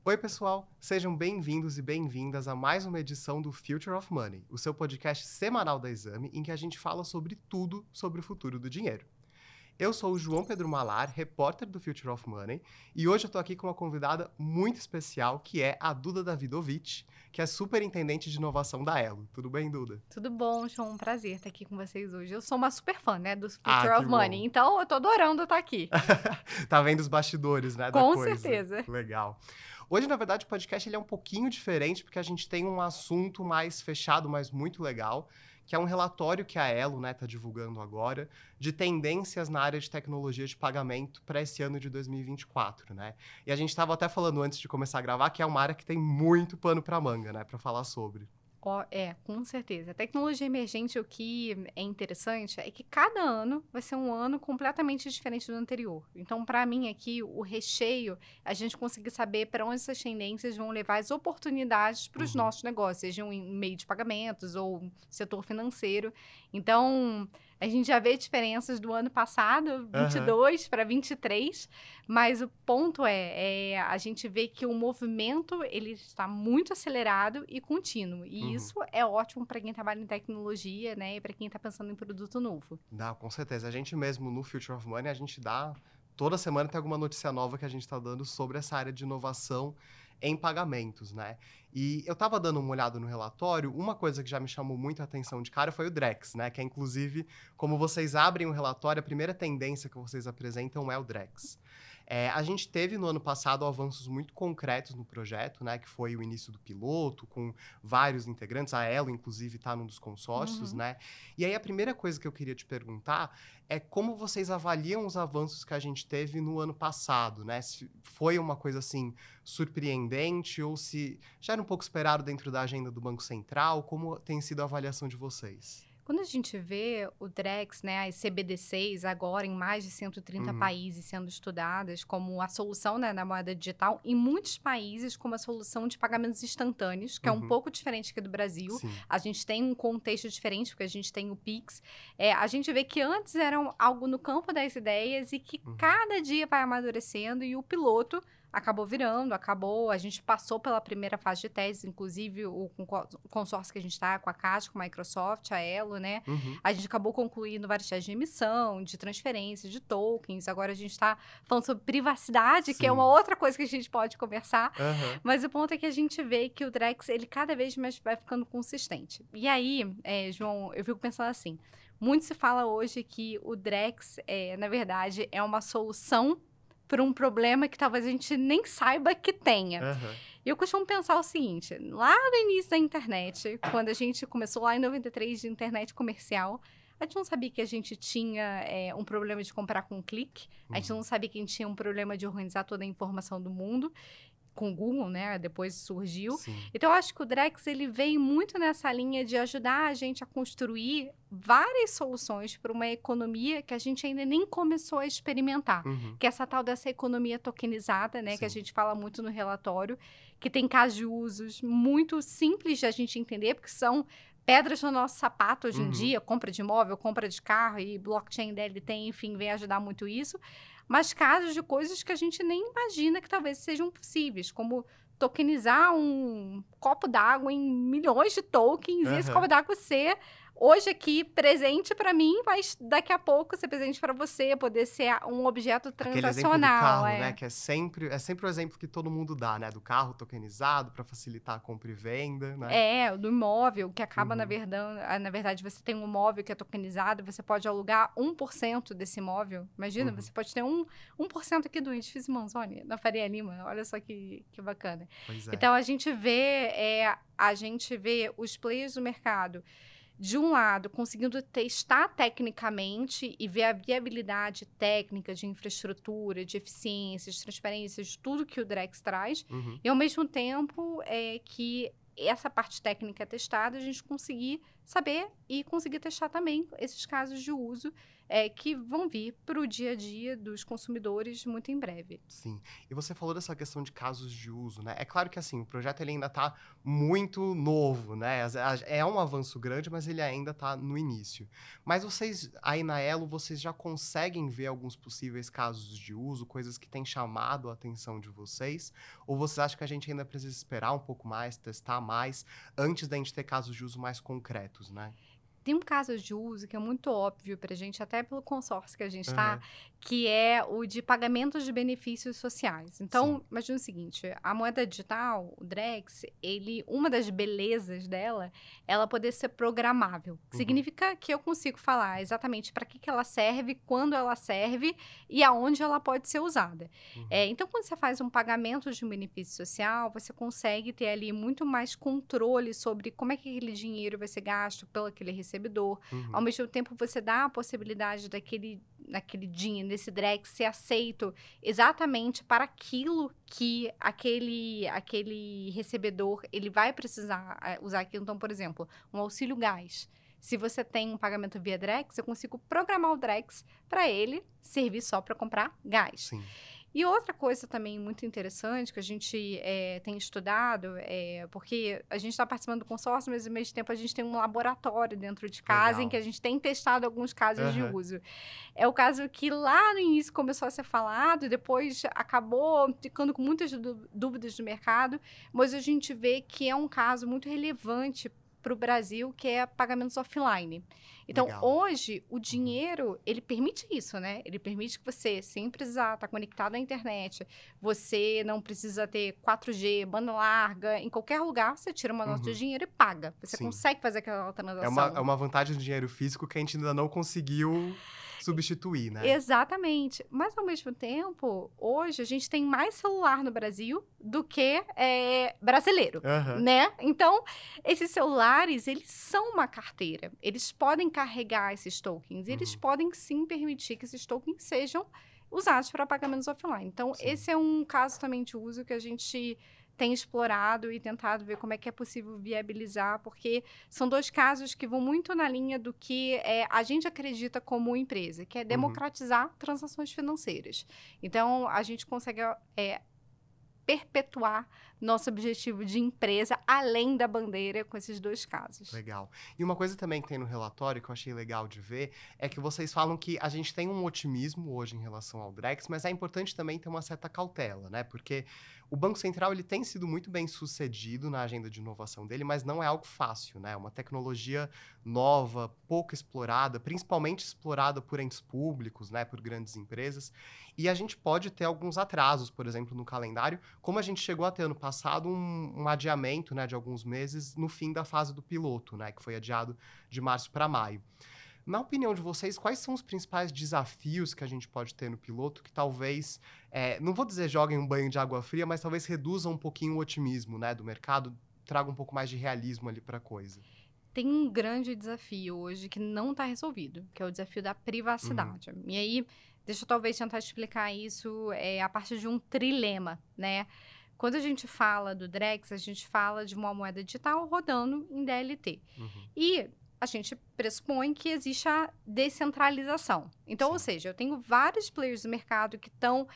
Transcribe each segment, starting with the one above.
Oi, pessoal! Sejam bem-vindos e bem-vindas a mais uma edição do Future of Money, o seu podcast semanal da Exame, em que a gente fala sobre tudo sobre o futuro do dinheiro. Eu sou o João Pedro Malar, repórter do Future of Money, e hoje eu tô aqui com uma convidada muito especial, que é a Duda Davidovich, que é superintendente de inovação da Elo. Tudo bem, Duda? Tudo bom, João? Um prazer estar aqui com vocês hoje. Eu sou uma super fã, né, do Ah, Future que of Money, bom! então eu tô adorando estar aqui. Tá vendo os bastidores, né, da Com coisa. certeza. Legal. Hoje, na verdade, o podcast ele é um pouquinho diferente, porque a gente tem um assunto mais fechado, mas muito legal, que é um relatório que a Elo, né, tá divulgando agora, de tendências na área de tecnologia de pagamento para esse ano de 2024, né? E a gente estava até falando antes de começar a gravar que é uma área que tem muito pano para manga, né, para falar sobre. Com certeza. A tecnologia emergente, o que é interessante é que cada ano vai ser um ano completamente diferente do anterior. Então, para mim aqui, o recheio, a gente conseguir saber para onde essas tendências vão levar as oportunidades para os Uhum. nossos negócios, sejam em meio de pagamentos ou setor financeiro. Então, a gente já vê diferenças do ano passado, Aham. 22 para 23, mas o ponto a gente vê que o movimento ele está muito acelerado e contínuo. E Uhum. isso é ótimo para quem trabalha em tecnologia, né? E para quem está pensando em produto novo. Não, com certeza. A gente mesmo, no Future of Money, a gente dá... Toda semana tem alguma notícia nova que a gente está dando sobre essa área de inovação em pagamentos, né? E eu estava dando uma olhada no relatório, uma coisa que já me chamou muito a atenção de cara foi o Drex, né? Que é, inclusive, como vocês abrem o relatório, a primeira tendência que vocês apresentam é o Drex. A gente teve no ano passado avanços muito concretos no projeto, né? Que foi o início do piloto, com vários integrantes, a Elo, inclusive, está num dos consórcios, Uhum. né? E aí a primeira coisa que eu queria te perguntar é como vocês avaliam os avanços que a gente teve no ano passado, né? Se foi uma coisa assim surpreendente ou se já era um pouco esperado dentro da agenda do Banco Central, como tem sido a avaliação de vocês? Quando a gente vê o Drex, né, as CBDCs agora em mais de 130 Uhum. países sendo estudadas como a solução, né, na moeda digital, em muitos países como a solução de pagamentos instantâneos, que é um Uhum. pouco diferente aqui do Brasil. Sim. A gente tem um contexto diferente, porque a gente tem o Pix. A gente vê que antes era algo no campo das ideias e que Uhum. cada dia vai amadurecendo e o piloto a gente passou pela primeira fase de testes, inclusive o consórcio que a gente está com a Caixa, com a Microsoft, a Elo, né? Uhum. A gente acabou concluindo vários testes de emissão, de transferência, de tokens. Agora a gente está falando sobre privacidade, que é uma Sim. outra coisa que a gente pode conversar. Aham. Mas o ponto é que a gente vê que o Drex, ele cada vez mais vai ficando consistente. E aí, João, eu fico pensando assim, muito se fala hoje que o Drex, na verdade, é uma solução para um problema que talvez a gente nem saiba que tenha. Aham. E eu costumo pensar o seguinte, lá no início da internet, quando a gente começou lá em 93 de internet comercial, a gente não sabia que a gente tinha um problema de comprar com um clique, a gente Uhum. não sabia que a gente tinha um problema de organizar toda a informação do mundo, com o Google, né, depois surgiu. Sim. Então, eu acho que o Drex, ele veio muito nessa linha de ajudar a gente a construir várias soluções para uma economia que a gente ainda nem começou a experimentar, Uhum. que é essa tal dessa economia tokenizada, né, que a Sim. gente fala muito no relatório, que tem casos de usos muito simples de a gente entender, porque são pedras no nosso sapato hoje em Uhum. dia, compra de imóvel, compra de carro, e blockchain dele tem, enfim, vem ajudar muito isso, mas casos de coisas que a gente nem imagina que talvez sejam possíveis, como tokenizar um copo d'água em milhões de tokens, e esse copo Aham. d'água ser hoje aqui presente para mim, mas daqui a pouco ser presente para você, poder ser um objeto Aquele exemplo do transacional, carro, né, que é sempre o exemplo que todo mundo dá, né, do carro tokenizado para facilitar a compra e venda, né. Do imóvel, que acaba, Uhum. na verdade, você tem um imóvel que é tokenizado, você pode alugar 1% desse imóvel. Imagina, Uhum. você pode ter 1% aqui do edifício Manzoni, na Faria Lima. Olha só que bacana. Pois é. Então, a gente vê os players do mercado, de um lado, conseguindo testar tecnicamente e ver a viabilidade técnica de infraestrutura, de eficiência, de transparência, de tudo que o Drex traz, Uhum. e ao mesmo tempo que essa parte técnica é testada, a gente conseguir saber e conseguir testar também esses casos de uso que vão vir para o dia a dia dos consumidores muito em breve. Sim. E você falou dessa questão de casos de uso, né? É claro que assim, o projeto ele ainda está muito novo, né? É um avanço grande, mas ele ainda está no início. Mas vocês, aí na Elo, vocês já conseguem ver alguns possíveis casos de uso, coisas que têm chamado a atenção de vocês? Ou vocês acham que a gente ainda precisa esperar um pouco mais, testar mais, antes da gente ter casos de uso mais concretos, né? Tem um caso de uso que é muito óbvio para a gente, até pelo consórcio que a gente está, Aham. que é o de pagamento de benefícios sociais. Sim. Então, imagina o seguinte, a moeda digital, o Drex, uma das belezas dela, ela poder ser programável. Uhum. Significa que eu consigo falar exatamente para que ela serve, quando ela serve e aonde ela pode ser usada. Uhum. Então, quando você faz um pagamento de um benefício social, você consegue ter ali muito mais controle sobre como é que aquele dinheiro vai ser gasto pelo aquele recebedor. Ao Uhum. mesmo tempo, você dá a possibilidade naquele dinheiro, nesse Drex, ser aceito exatamente para aquilo que aquele recebedor ele vai precisar usar aquilo. Então, por exemplo, um auxílio gás. Se você tem um pagamento via Drex, eu consigo programar o Drex para ele servir só para comprar gás. Sim. E outra coisa também muito interessante que a gente tem estudado, porque a gente está participando do consórcio, mas ao mesmo tempo a gente tem um laboratório dentro de casa em que Legal. a gente tem testado alguns casos de Aham. uso. É o caso que lá no início começou a ser falado, e depois acabou ficando com muitas dúvidas do mercado, mas a gente vê que é um caso muito relevante para o Brasil, que é pagamentos offline. Então, Legal. hoje, o Uhum. dinheiro, ele permite isso, né? Ele permite que você, sem precisar estar conectado à internet, você não precisa ter 4G, banda larga, em qualquer lugar, você tira uma nota de Uhum. dinheiro e paga. Você Sim. consegue fazer aquela É transação. uma vantagem do dinheiro físico que a gente ainda não conseguiu substituir, né? Exatamente. Mas, ao mesmo tempo, hoje a gente tem mais celular no Brasil do que brasileiro, Aham. né? Então, esses celulares, eles são uma carteira. Eles podem carregar esses tokens. E eles Uhum. podem, sim, permitir que esses tokens sejam usados para pagamentos offline. Então, Sim. esse é um caso também de uso que a gente tem explorado e tentado ver como é que é possível viabilizar, porque são dois casos que vão muito na linha do que a gente acredita como empresa, que é Uhum. democratizar transações financeiras. Então, a gente consegue perpetuar nosso objetivo de empresa além da bandeira com esses dois casos. Legal. E uma coisa também que tem no relatório que eu achei legal de ver é que vocês falam que a gente tem um otimismo hoje em relação ao Drex, mas é importante também ter uma certa cautela, né? Porque o Banco Central ele tem sido muito bem sucedido na agenda de inovação dele, mas não é algo fácil, né? É uma tecnologia nova, pouco explorada, principalmente explorada por entes públicos, né? Por grandes empresas. E a gente pode ter alguns atrasos, por exemplo, no calendário, como a gente chegou a ter ano passado um adiamento, né, de alguns meses no fim da fase do piloto, né, que foi adiado de março para maio. Na opinião de vocês, quais são os principais desafios que a gente pode ter no piloto que talvez, não vou dizer joguem um banho de água fria, mas talvez reduzam um pouquinho o otimismo, né, do mercado, traga um pouco mais de realismo ali para a coisa? Tem um grande desafio hoje que não está resolvido, que é o desafio da Uhum. privacidade. E aí, deixa eu talvez tentar explicar isso a partir de um trilema, né? Quando a gente fala do Drex, a gente fala de uma moeda digital rodando em DLT. Uhum. E a gente pressupõe que existe a descentralização. Então, ou Sim. seja, eu tenho vários players do mercado que estão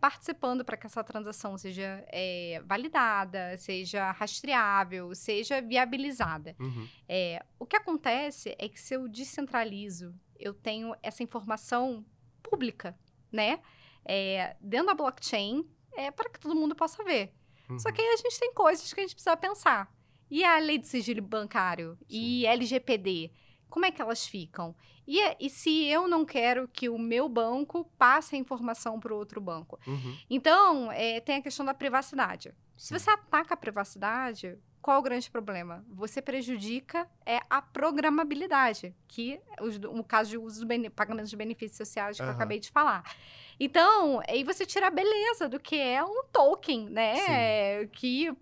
participando para que essa transação seja validada, seja rastreável, seja viabilizada. Uhum. O que acontece é que se eu descentralizo, eu tenho essa informação pública, né? Dentro da blockchain, para que todo mundo possa ver. Só que Uhum. aí a gente tem coisas que a gente precisa pensar. E a lei de sigilo bancário? Sim. E LGPD? Como é que elas ficam? E se eu não quero que o meu banco passe a informação para o outro banco? Uhum. Então, tem a questão da privacidade. Se Sim. você ataca a privacidade, qual é o grande problema? Você prejudica a programabilidade, que o caso de uso do pagamentos de benefícios sociais que eu Aham. acabei de falar. Então, aí você tira a beleza do que é um token, Sim. né?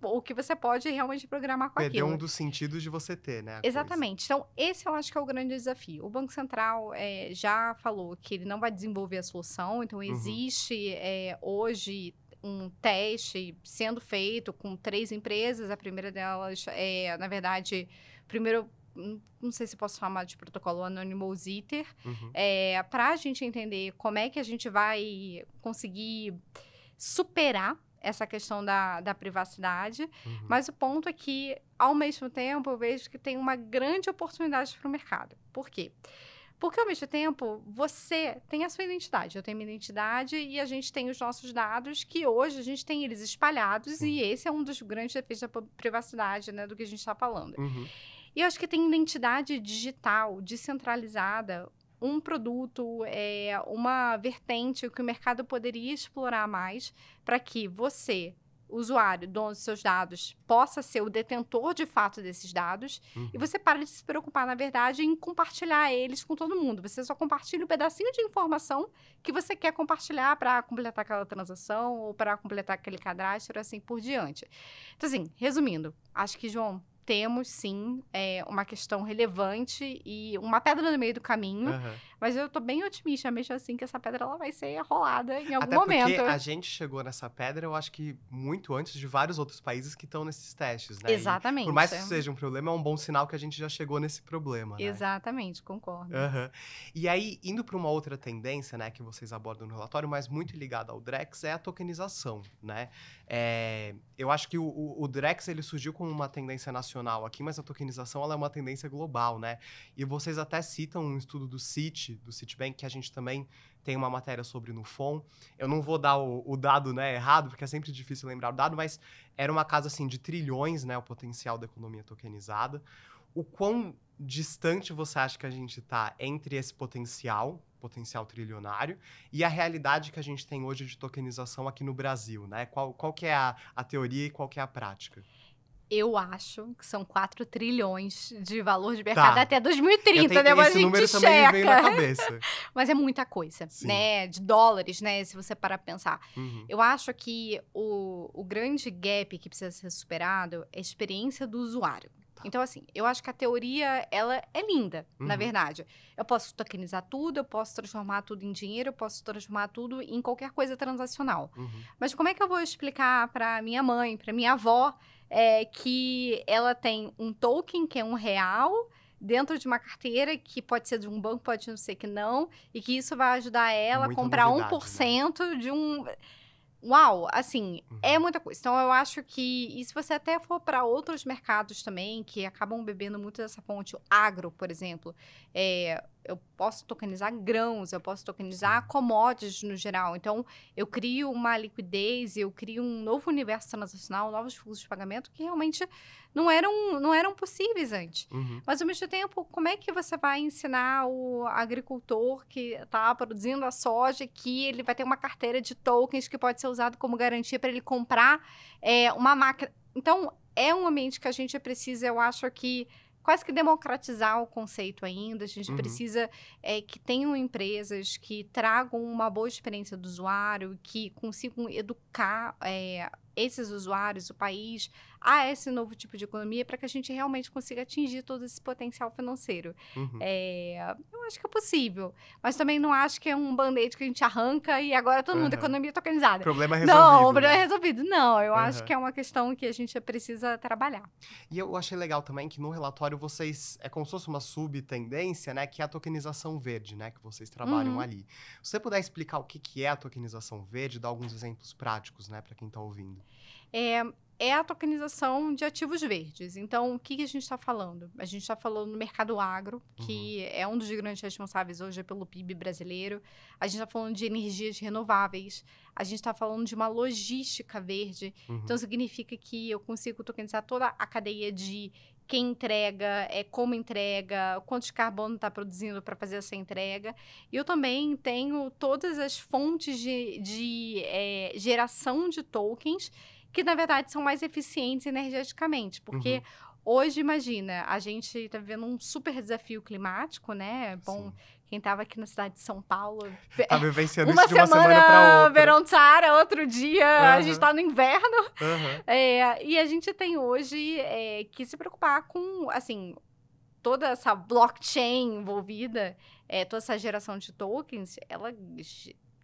O que você pode realmente programar com Perdeu um aquilo. dos sentidos de você ter, né, a coisa. Exatamente. Então, esse eu acho que é o grande desafio. O Banco Central já falou que ele não vai desenvolver a solução, então Uhum. existe hoje um teste sendo feito com 3 empresas. A primeira delas na verdade, primeiro não sei se posso chamar de protocolo Anonymous ITER, Uhum. para a gente entender como é que a gente vai conseguir superar essa questão da privacidade, Uhum. mas o ponto é que, ao mesmo tempo, eu vejo que tem uma grande oportunidade para o mercado. Por quê? Porque, ao mesmo tempo, você tem a sua identidade, eu tenho minha identidade e a gente tem os nossos dados, que hoje a gente tem eles espalhados, Sim. e esse é um dos grandes defeitos da privacidade, né, do que a gente está falando. Uhum. E eu acho que tem identidade digital, descentralizada, um produto, uma vertente que o mercado poderia explorar mais para que você, usuário, dono dos seus dados, possa ser o detentor de fato desses dados Uhum. e você para de se preocupar, na verdade, em compartilhar eles com todo mundo. Você só compartilha um pedacinho de informação que você quer compartilhar para completar aquela transação ou para completar aquele cadastro, assim por diante. Então, assim, resumindo, acho que, João, temos sim uma questão relevante e uma pedra no meio do caminho, Aham. mas eu tô bem otimista mesmo assim que essa pedra ela vai ser rolada em algum Até porque momento. a gente chegou nessa pedra, eu acho que muito antes de vários outros países que estão nesses testes, né? E Exatamente. por mais que isso seja um problema, é um bom sinal que a gente já chegou nesse problema, né? Exatamente, concordo. Aham. E aí, indo para uma outra tendência, né, que vocês abordam no relatório, mas muito ligada ao Drex, é a tokenização, né? Eu acho que o Drex, ele surgiu como uma tendência nacional aqui, mas a tokenização, ela é uma tendência global, né? E vocês até citam um estudo do Citibank, que a gente também tem uma matéria sobre no FON. Eu não vou dar o dado, né, errado, porque é sempre difícil lembrar o dado, mas era uma casa, assim, de trilhões, né, o potencial da economia tokenizada. O quão distante você acha que a gente está entre esse potencial trilionário, e a realidade que a gente tem hoje de tokenização aqui no Brasil, né? Qual que é a teoria e qual que é a prática? Eu acho que são 4 trilhões de valor de mercado Tá. até 2030, né? Esse número também me veio na cabeça. Mas é muita coisa, Sim. né? De dólares, né? Se você parar pra pensar. Uhum. Eu acho que o grande gap que precisa ser superado é a experiência do usuário. Então, assim, eu acho que a teoria, ela é linda, na Uhum. verdade. Eu posso tokenizar tudo, eu posso transformar tudo em dinheiro, eu posso transformar tudo em qualquer coisa transacional. Uhum. Mas como é que eu vou explicar para minha mãe, para minha avó, que ela tem um token, que é R$1, dentro de uma carteira que pode ser de um banco, pode não ser que não, e que isso vai ajudar ela a Muita comprar novidade, 1% de um... Uau, assim, é muita coisa. Então, eu acho que, e se você até for para outros mercados também, que acabam bebendo muito dessa fonte, o agro, por exemplo, eu posso tokenizar grãos, eu posso tokenizar Sim. commodities no geral. Então, eu crio uma liquidez, eu crio um novo universo transacional, novos fluxos de pagamento que realmente não eram possíveis antes. Uhum. Mas, ao mesmo tempo, como é que você vai ensinar o agricultor que está produzindo a soja que ele vai ter uma carteira de tokens que pode ser usado como garantia para ele comprar uma máquina? Então, é um ambiente que a gente precisa, eu acho que, quase que democratizar o conceito ainda. A gente precisa que tenham empresas que tragam uma boa experiência do usuário, que consigam educar esses usuários, o país, a esse novo tipo de economia, para que a gente realmente consiga atingir todo esse potencial financeiro. Uhum. Eu acho que é possível, mas também não acho que é um band-aid que a gente arranca e agora todo mundo, economia tokenizada. Problema Não, resolvido. o problema né? é resolvido. Não, eu acho que é uma questão que a gente precisa trabalhar. E eu achei legal também que no relatório vocês, é como se fosse uma subtendência, né, que é a tokenização verde, né, que vocês trabalham ali. Se você puder explicar o que é a tokenização verde, dar alguns exemplos práticos, né, para quem está ouvindo. É a tokenização de ativos verdes. Então, o que a gente está falando? A gente está falando no mercado agro, que é um dos grandes responsáveis hoje pelo PIB brasileiro. A gente está falando de energias renováveis. A gente está falando de uma logística verde. Então, significa que eu consigo tokenizar toda a cadeia de quem entrega, como entrega, quantos carbono está produzindo para fazer essa entrega. E eu também tenho todas as fontes de geração de tokens que, na verdade, são mais eficientes energeticamente. Porque hoje, imagina, a gente está vivendo um super desafio climático, né? Bom, quem estava aqui na cidade de São Paulo... Tá vivenciando isso de uma semana para outra. Verão de Saara, outro dia a gente está no inverno. E a gente tem hoje que se preocupar com, assim, toda essa blockchain envolvida, toda essa geração de tokens, ela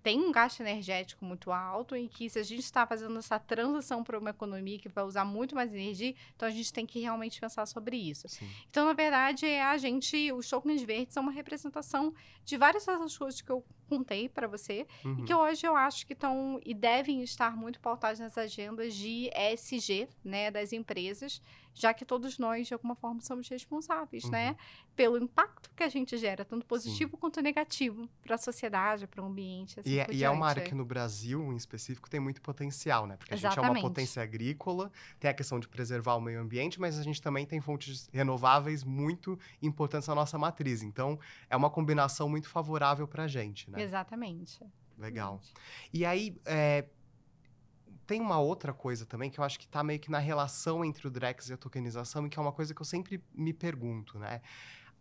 tem um gasto energético muito alto e que se a gente está fazendo essa transição para uma economia que vai usar muito mais energia, então a gente tem que realmente pensar sobre isso. Sim. Então, na verdade, os tokens verdes são uma representação de várias dessas coisas que eu contei para você e que hoje eu acho que estão e devem estar muito pautadas nas agendas de ESG, né, das empresas, já que todos nós, de alguma forma, somos responsáveis, né, pelo impacto que a gente gera, tanto positivo quanto negativo, para a sociedade, para o ambiente, assim por E é uma área diante. que no Brasil, em específico, tem muito potencial, né? Porque a gente é uma Exatamente. potência agrícola, tem a questão de preservar o meio ambiente, mas a gente também tem fontes renováveis muito importantes na nossa matriz. Então, é uma combinação muito favorável para a gente, né? Exatamente. Legal. Exatamente. E aí, tem uma outra coisa também que eu acho que tá meio que na relação entre o Drex e a tokenização, e que é uma coisa que eu sempre me pergunto, né?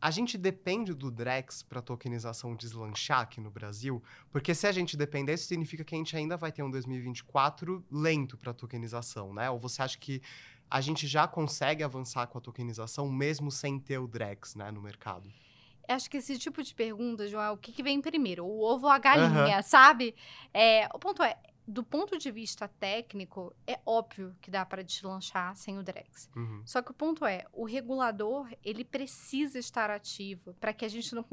A gente depende do Drex para a tokenização deslanchar aqui no Brasil? Porque se a gente depender, isso significa que a gente ainda vai ter um 2024 lento para a tokenização, né? Ou você acha que a gente já consegue avançar com a tokenização mesmo sem ter o Drex, né, no mercado? Acho que esse tipo de pergunta, João, é o que vem primeiro, o ovo ou a Aham. galinha, sabe? O ponto é, do ponto de vista técnico, é óbvio que dá para deslanchar sem o Drex. Uhum. Só que o ponto é, o regulador, ele precisa estar ativo para que a gente não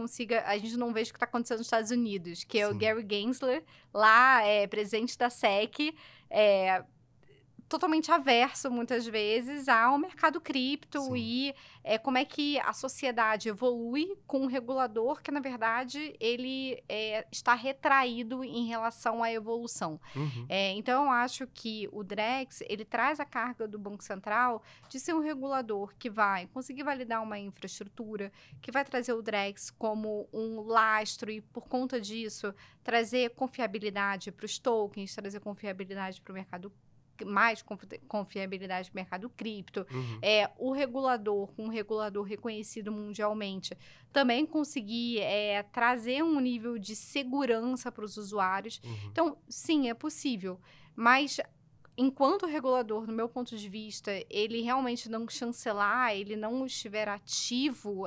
veja o que está acontecendo nos Estados Unidos, que é o Sim. Gary Gensler, lá, presidente da SEC, totalmente averso, muitas vezes, ao mercado cripto Sim. e como é que a sociedade evolui com um regulador que, na verdade, ele está retraído em relação à evolução. Uhum. Então, eu acho que o Drex, ele traz a carga do Banco Central de ser um regulador que vai conseguir validar uma infraestrutura, que vai trazer o Drex como um lastro e, por conta disso, trazer confiabilidade para os tokens, trazer confiabilidade para o mercado mais confiabilidade do mercado cripto, Uhum. o regulador, um regulador reconhecido mundialmente, também conseguir trazer um nível de segurança para os usuários. Uhum. Então, sim, é possível, mas enquanto regulador, no meu ponto de vista, ele realmente não chancelar, ele não estiver ativo,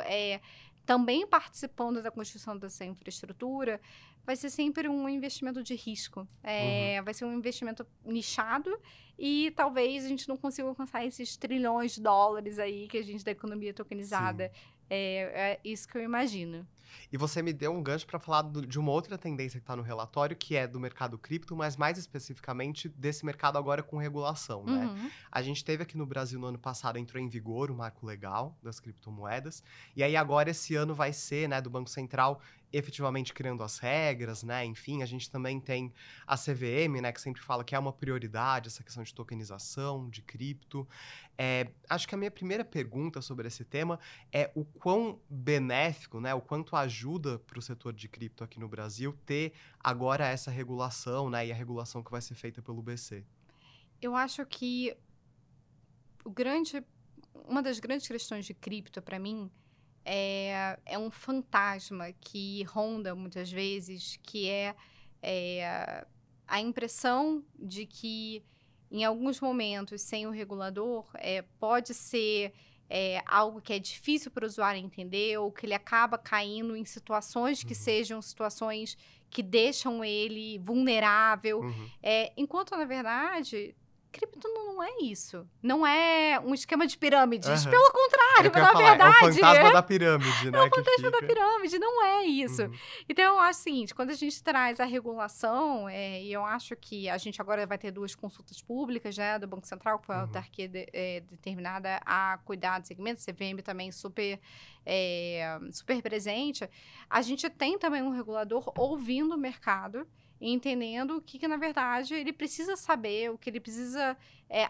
também participando da construção dessa infraestrutura, vai ser sempre um investimento de risco. Uhum. Vai ser um investimento nichado e talvez a gente não consiga alcançar esses trilhões de dólares aí que a gente da economia tokenizada. Sim. É isso que eu imagino. E você me deu um gancho para falar de uma outra tendência que está no relatório, que é do mercado cripto, mas mais especificamente desse mercado agora com regulação, né? Uhum. A gente teve aqui no Brasil no ano passado, entrou em vigor o marco legal das criptomoedas, e aí agora esse ano vai ser, né, do Banco Central efetivamente criando as regras, né? Enfim, a gente também tem a CVM, né, que sempre fala que é uma prioridade essa questão de tokenização, de cripto. Acho que a minha primeira pergunta sobre esse tema é o quão benéfico, né, o quanto ajuda para o setor de cripto aqui no Brasil ter agora essa regulação, né, e a regulação que vai ser feita pelo BC. Eu acho que uma das grandes questões de cripto para mim é um fantasma que ronda muitas vezes, que é a impressão de que em alguns momentos, sem o regulador, pode ser algo que é difícil para o usuário entender ou que ele acaba caindo em situações que Uhum. sejam situações que deixam ele vulnerável. Uhum. Enquanto, na verdade, cripto não é isso. Não é um esquema de pirâmides. Aham. Pelo Era o contrário, que eu ia na falar, é o verdade. fantasma da pirâmide, né, que Fantasma da fica. pirâmide, não é isso. Uhum. Então, eu acho o seguinte, quando a gente traz a regulação, e eu acho que a gente agora vai ter 2 consultas públicas, né, do Banco Central, que foi a Uhum. autarquia determinada a cuidar do segmento, CVM também super presente, a gente tem também um regulador ouvindo o mercado e entendendo o que, na verdade, ele precisa saber, o que ele precisa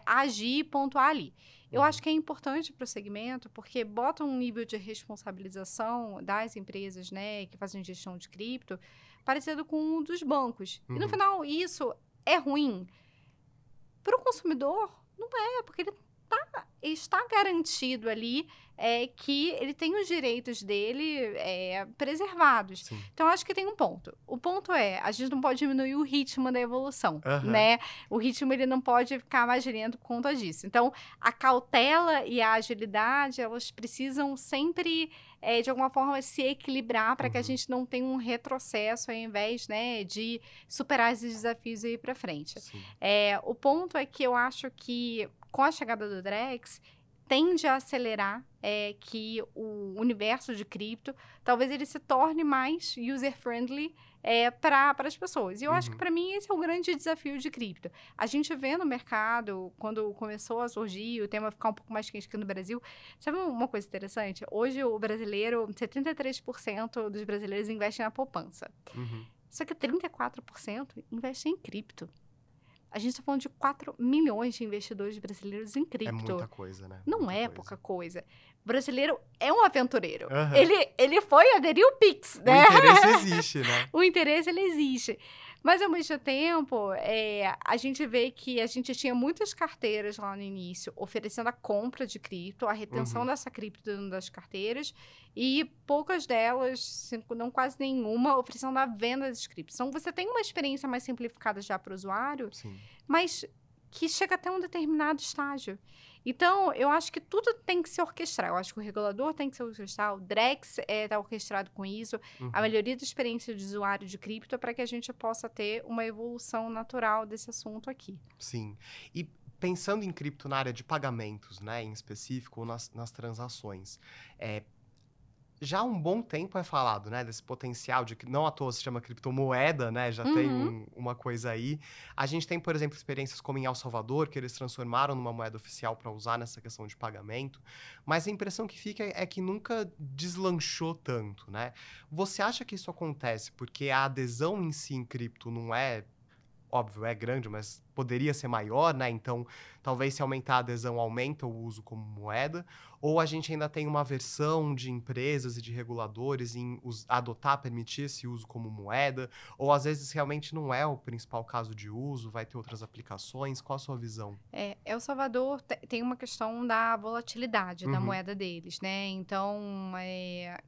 agir e pontuar ali. Eu Uhum. acho que é importante para o segmento, porque bota um nível de responsabilização das empresas, né, que fazem gestão de cripto, parecido com um dos bancos. E no Uhum. final, isso é ruim. Para o consumidor, não é, porque ele está está garantido ali que ele tem os direitos dele preservados. Sim. Então, acho que tem um ponto. O ponto é, a gente não pode diminuir o ritmo da evolução, Aham. né? O ritmo, ele não pode ficar mais lento por conta disso. Então, a cautela e a agilidade, elas precisam sempre, de alguma forma, se equilibrar para que a Uhum. gente não tenha um retrocesso ao invés, né, de superar esses desafios e ir para frente. Sim. O ponto é que eu acho que, com a chegada do Drex, tende a acelerar que o universo de cripto, talvez ele se torne mais user-friendly para as pessoas. E eu acho que, Uhum. para mim, esse é o grande desafio de cripto. A gente vê no mercado, quando começou a surgir, o tema ficar um pouco mais quente aqui no Brasil. Sabe uma coisa interessante? Hoje, o brasileiro, 73% dos brasileiros investem na poupança. Uhum. Só que 34% investem em cripto. A gente está falando de 4 milhões de investidores brasileiros em É cripto. muita coisa, né? Não Muita é coisa. pouca coisa. O brasileiro é um aventureiro. Aham. Ele foi aderir o Pix, O né? interesse existe, né? O interesse, ele existe. Mas, ao mesmo tempo, a gente vê que a gente tinha muitas carteiras lá no início oferecendo a compra de cripto, a retenção Uhum. dessa cripto dentro das carteiras, e poucas delas, não quase nenhuma, oferecendo a venda das criptos. Então, você tem uma experiência mais simplificada já para o usuário, Sim. mas que chega até um determinado estágio. Então, eu acho que tudo tem que se orquestrar. Eu acho que o regulador tem que se orquestrar, o Drex está orquestrado com isso, Uhum. a melhoria da experiência de usuário de cripto, para que a gente possa ter uma evolução natural desse assunto aqui. Sim. E pensando em cripto na área de pagamentos, né, em específico, ou nas transações, já há um bom tempo é falado, né, desse potencial de que não à toa se chama criptomoeda, né, já tem uma coisa aí. A gente tem, por exemplo, experiências como em El Salvador, que eles transformaram numa moeda oficial para usar nessa questão de pagamento, mas a impressão que fica é que nunca deslanchou tanto, né? Você acha que isso acontece porque a adesão em si em cripto não é, óbvio, é grande, mas poderia ser maior, né? Então, talvez se aumentar a adesão, aumenta o uso como moeda. Ou a gente ainda tem uma aversão de empresas e de reguladores em adotar, permitir esse uso como moeda. Ou às vezes realmente não é o principal caso de uso, vai ter outras aplicações. Qual a sua visão? El Salvador tem uma questão da volatilidade da Uhum. moeda deles, né? Então,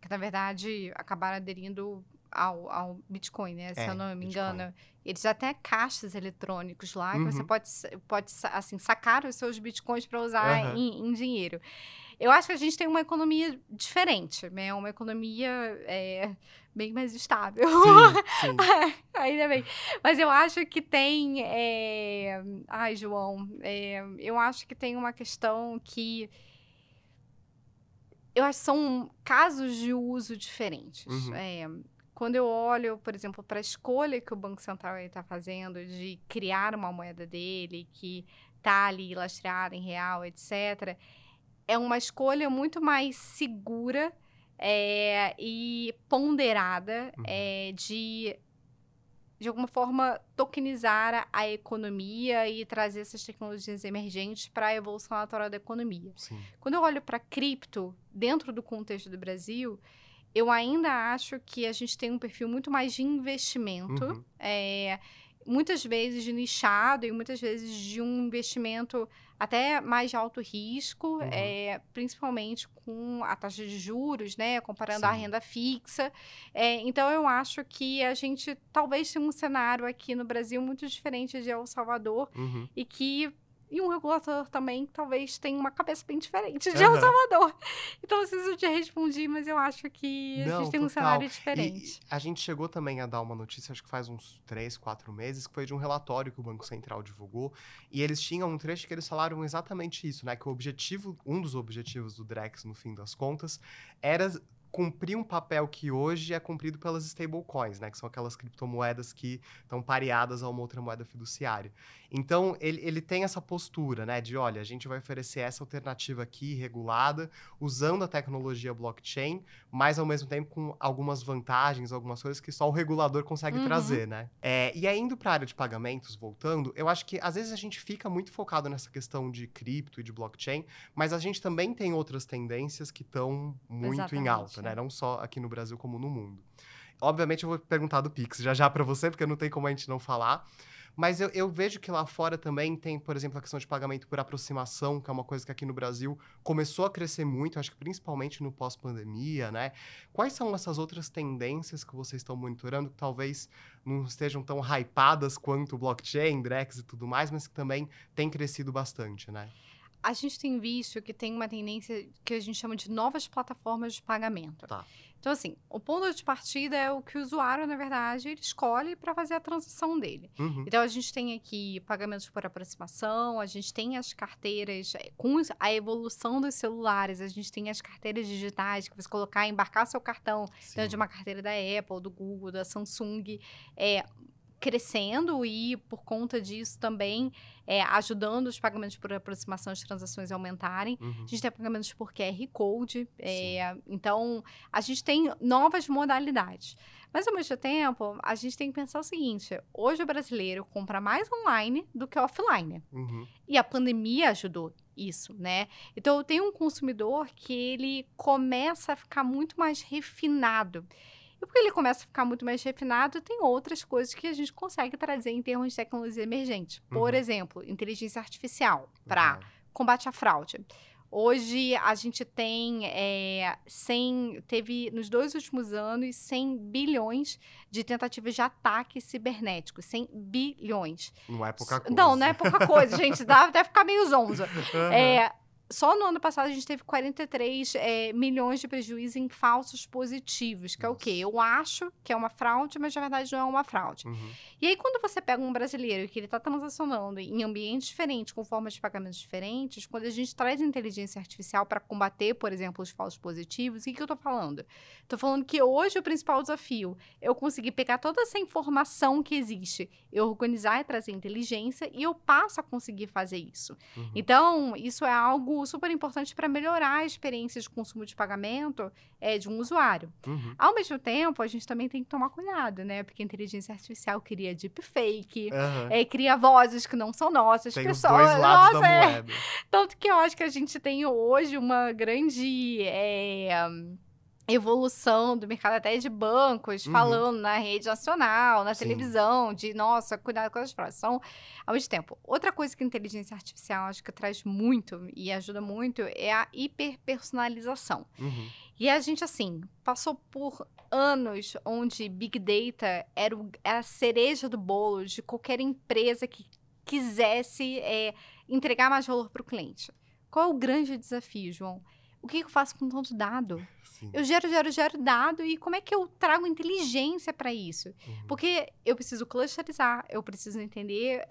que na verdade acabaram aderindo ao Bitcoin, né? Se eu não me Bitcoin. engano, eles já têm caixas eletrônicos lá que você Uhum. pode assim, sacar os seus Bitcoins para usar Aham. em dinheiro. Eu acho que a gente tem uma economia diferente, né? Uma economia bem mais estável. Sim, sim. Ainda bem. Mas eu acho que tem. Ai, João, eu acho que tem uma questão que. Eu acho que são casos de uso diferentes. Uhum. Quando eu olho, por exemplo, para a escolha que o Banco Central está fazendo de criar uma moeda dele, que está ali lastreada em real, etc., é uma escolha muito mais segura e ponderada Uhum. de alguma forma, tokenizar a economia e trazer essas tecnologias emergentes para a evolução natural da economia. Sim. Quando eu olho para cripto, dentro do contexto do Brasil, eu ainda acho que a gente tem um perfil muito mais de investimento, Uhum. muitas vezes de nichado e muitas vezes de um investimento até mais de alto risco, Uhum. principalmente com a taxa de juros, né, comparando a Sim. renda fixa. Então, eu acho que a gente talvez tenha um cenário aqui no Brasil muito diferente de El Salvador Uhum. e um regulador também talvez tenha uma cabeça bem diferente de El Aham. Salvador. Então, não sei se eu te respondi, mas eu acho que a gente Não, tem um total. cenário E diferente. a gente chegou também a dar uma notícia, acho que faz uns 3, 4 meses, que foi de um relatório que o Banco Central divulgou, e eles tinham um trecho que eles falaram exatamente isso, né? Que o objetivo, um dos objetivos do Drex, no fim das contas, era cumprir um papel que hoje é cumprido pelas stablecoins, né? Que são aquelas criptomoedas que estão pareadas a uma outra moeda fiduciária. Então, ele tem essa postura, né? De, olha, a gente vai oferecer essa alternativa aqui, regulada, usando a tecnologia blockchain, mas ao mesmo tempo com algumas vantagens, algumas coisas que só o regulador consegue trazer, né? E aí, indo para a área de pagamentos, voltando, eu acho que às vezes a gente fica muito focado nessa questão de cripto e de blockchain, mas a gente também tem outras tendências que estão muito em alta, né? Não só aqui no Brasil como no mundo. Obviamente eu vou perguntar do Pix já já para você, porque não tem como a gente não falar. Mas eu vejo que lá fora também tem, por exemplo, a questão de pagamento por aproximação, que é uma coisa que aqui no Brasil começou a crescer muito, acho que principalmente no pós-pandemia, né? Quais são essas outras tendências que vocês estão monitorando, que talvez não estejam tão hypadas quanto o blockchain, Drex e tudo mais, mas que também tem crescido bastante, né? A gente tem visto que tem uma tendência que a gente chama de novas plataformas de pagamento. Tá. Então, assim, o ponto de partida é o que o usuário, na verdade, ele escolhe para fazer a transação dele. Uhum. Então, a gente tem aqui pagamentos por aproximação, a gente tem as carteiras, com a evolução dos celulares, a gente tem as carteiras digitais, que você colocar, embarcar seu cartão dentro de uma carteira da Apple, do Google, da Samsung, crescendo e, por conta disso, também ajudando os pagamentos por aproximação de transações a aumentarem. Uhum. A gente tem pagamentos por QR Code. Então, a gente tem novas modalidades. Mas, ao mesmo tempo, a gente tem que pensar o seguinte. Hoje, o brasileiro compra mais online do que offline. Uhum. E a pandemia ajudou isso, né? Então, eu tenho um consumidor que ele começa a ficar muito mais refinado. E porque ele começa a ficar muito mais refinado, tem outras coisas que a gente consegue trazer em termos de tecnologia emergente. Por exemplo, inteligência artificial para combate à fraude. Hoje, a gente teve, nos 2 últimos anos, 100 bilhões de tentativas de ataque cibernético. 100 bilhões. Não é pouca coisa. Não é pouca coisa, gente. Dá até ficar meio zonzo. Só no ano passado a gente teve 43 milhões de prejuízo em falsos positivos, que é o quê? Eu acho que é uma fraude, mas na verdade não é uma fraude. E aí, quando você pega um brasileiro que ele está transacionando em ambientes diferentes, com formas de pagamentos diferentes, quando a gente traz inteligência artificial para combater, por exemplo, os falsos positivos, o que eu estou falando? Estou falando que hoje o principal desafio é eu conseguir pegar toda essa informação que existe, eu organizar e trazer inteligência, e eu passo a conseguir fazer isso. Então, isso é algo super importante para melhorar a experiência de consumo de pagamento de um usuário. Ao mesmo tempo, a gente também tem que tomar cuidado, né? Porque a inteligência artificial cria deepfake, cria vozes que não são nossas. Tem os dois lados da moeda. Tanto que eu acho que a gente tem hoje uma grande evolução do mercado até de bancos, falando na rede nacional, na televisão, de, nossa, cuidado com as fraudes. Então, ao mesmo tempo, outra coisa que a inteligência artificial acho que traz muito e ajuda muito é a hiperpersonalização. E a gente, assim, passou por anos onde Big Data era a cereja do bolo de qualquer empresa que quisesse entregar mais valor para o cliente. Qual é o grande desafio, João? O que eu faço com tanto dado? Eu gero dado e como é que eu trago inteligência para isso? Porque eu preciso clusterizar, eu preciso entender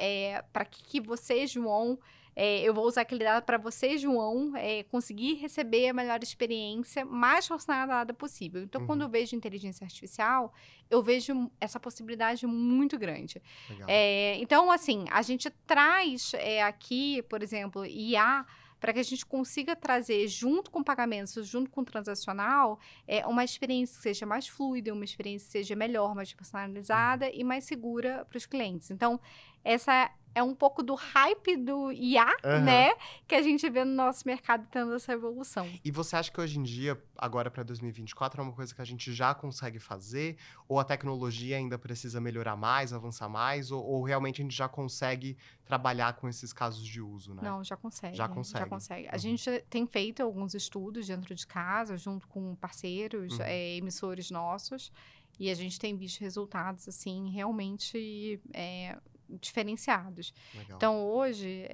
para que você, João, eu vou usar aquele dado para você, João, conseguir receber a melhor experiência mais personalizada possível. Então, quando eu vejo inteligência artificial, eu vejo essa possibilidade muito grande. Então, assim, a gente traz aqui, por exemplo, IA, para que a gente consiga trazer, junto com pagamentos, junto com o transacional, uma experiência que seja mais fluida, uma experiência que seja melhor, mais personalizada e mais segura para os clientes. Então, essa é um pouco do hype do IA, né? Que a gente vê no nosso mercado tendo essa evolução. E você acha que hoje em dia, agora para 2024, é uma coisa que a gente já consegue fazer? Ou a tecnologia ainda precisa melhorar mais, avançar mais? Ou realmente a gente já consegue trabalhar com esses casos de uso, né? Não, já consegue. Já consegue. Já consegue. A gente tem feito alguns estudos dentro de casa, junto com parceiros, emissores nossos, e a gente tem visto resultados, assim, realmente diferenciados. Legal. Então, hoje,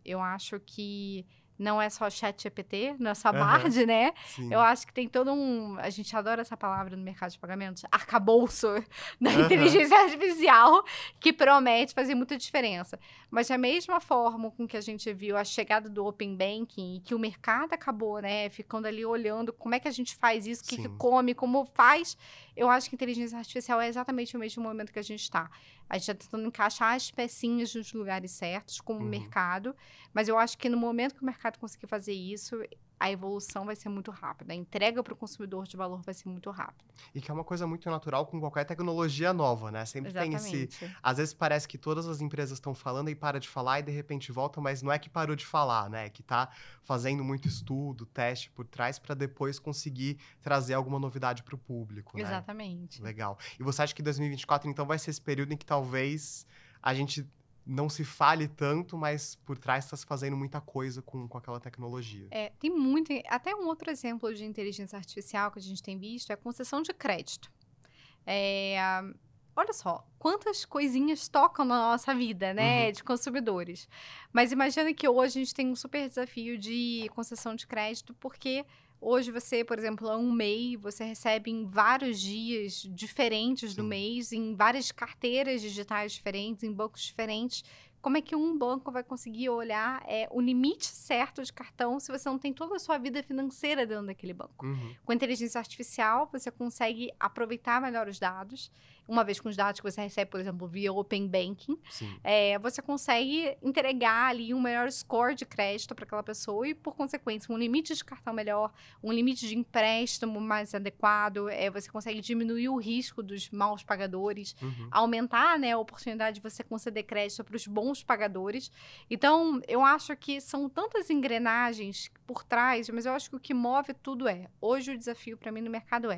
eu acho que não é só ChatGPT, não é só Bard, né? Sim. Eu acho que tem todo a gente adora essa palavra no mercado de pagamentos, arcabouço da inteligência artificial, que promete fazer muita diferença. Mas da mesma forma com que a gente viu a chegada do Open Banking, e que o mercado acabou, né, ficando ali olhando como é que a gente faz isso, o que come, como faz, eu acho que a inteligência artificial é exatamente o mesmo momento que a gente está. A gente está tentando encaixar as pecinhas nos lugares certos, como o mercado, mas eu acho que no momento que o mercado conseguir fazer isso, a evolução vai ser muito rápida. A entrega para o consumidor de valor vai ser muito rápida. E que é uma coisa muito natural com qualquer tecnologia nova, né? Sempre tem esse... Às vezes parece que todas as empresas estão falando e para de falar e de repente volta, mas não é que parou de falar, né? É que tá fazendo muito estudo, teste por trás para depois conseguir trazer alguma novidade para o público, né? Exatamente. Legal. E você acha que 2024, então, vai ser esse período em que talvez a gente não se fale tanto, mas por trás está se fazendo muita coisa com aquela tecnologia. Tem muito. Até um outro exemplo de inteligência artificial que a gente tem visto é a concessão de crédito. É, olha só, quantas coisinhas tocam na nossa vida, né, Uhum. de consumidores. Mas imagina que hoje a gente tem um super desafio de concessão de crédito, porque hoje você, por exemplo, é um MEI, você recebe em vários dias diferentes do Sim. mês, em várias carteiras digitais diferentes, em bancos diferentes. Como é que um banco vai conseguir olhar o limite certo de cartão se você não tem toda a sua vida financeira dentro daquele banco? Uhum. Com inteligência artificial, você consegue aproveitar melhor os dados. Uma vez com os dados que você recebe, por exemplo, via Open Banking, Sim. você consegue entregar ali um melhor score de crédito para aquela pessoa e, por consequência, um limite de cartão melhor, um limite de empréstimo mais adequado. Você consegue diminuir o risco dos maus pagadores, Uhum. aumentar, né, a oportunidade de você conceder crédito para os bons pagadores. Então, eu acho que são tantas engrenagens por trás, mas eu acho que o que move tudo hoje o desafio para mim no mercado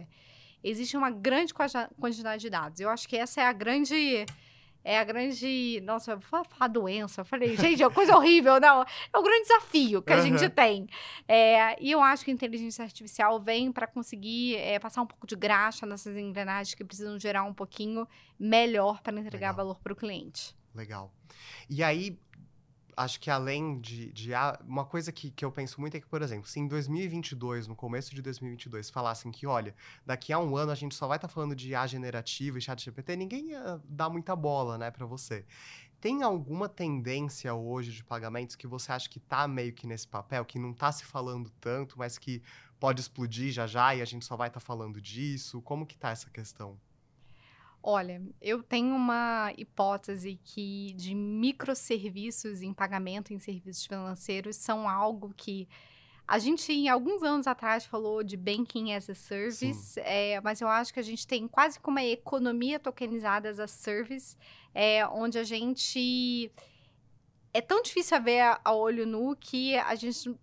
existe uma grande quantidade de dados. Eu acho que essa é a grande, nossa, eu vou falar doença, eu falei, gente, é uma coisa horrível, não, é o grande desafio que a gente Aham. tem. E eu acho que a inteligência artificial vem para conseguir passar um pouco de graxa nessas engrenagens que precisam gerar um pouquinho melhor para entregar Legal. valor para o cliente. Legal. E aí, acho que além uma coisa que eu penso muito é que, por exemplo, se em 2022, no começo de 2022, falassem que, olha, daqui a um ano a gente só vai estar falando de IA generativa e ChatGPT, ninguém ia dar muita bola, né, pra você. Tem alguma tendência hoje de pagamentos que você acha que tá meio que nesse papel, que não tá se falando tanto, mas que pode explodir já já e a gente só vai estar falando disso? Como que tá essa questão? Olha, eu tenho uma hipótese que de microserviços em pagamento em serviços financeiros são algo que a gente, em alguns anos atrás, falou de Banking as a Sim. Service, mas eu acho que a gente tem quase como uma economia tokenizada as a service, onde a gente é tão difícil a ver a olho nu que a gente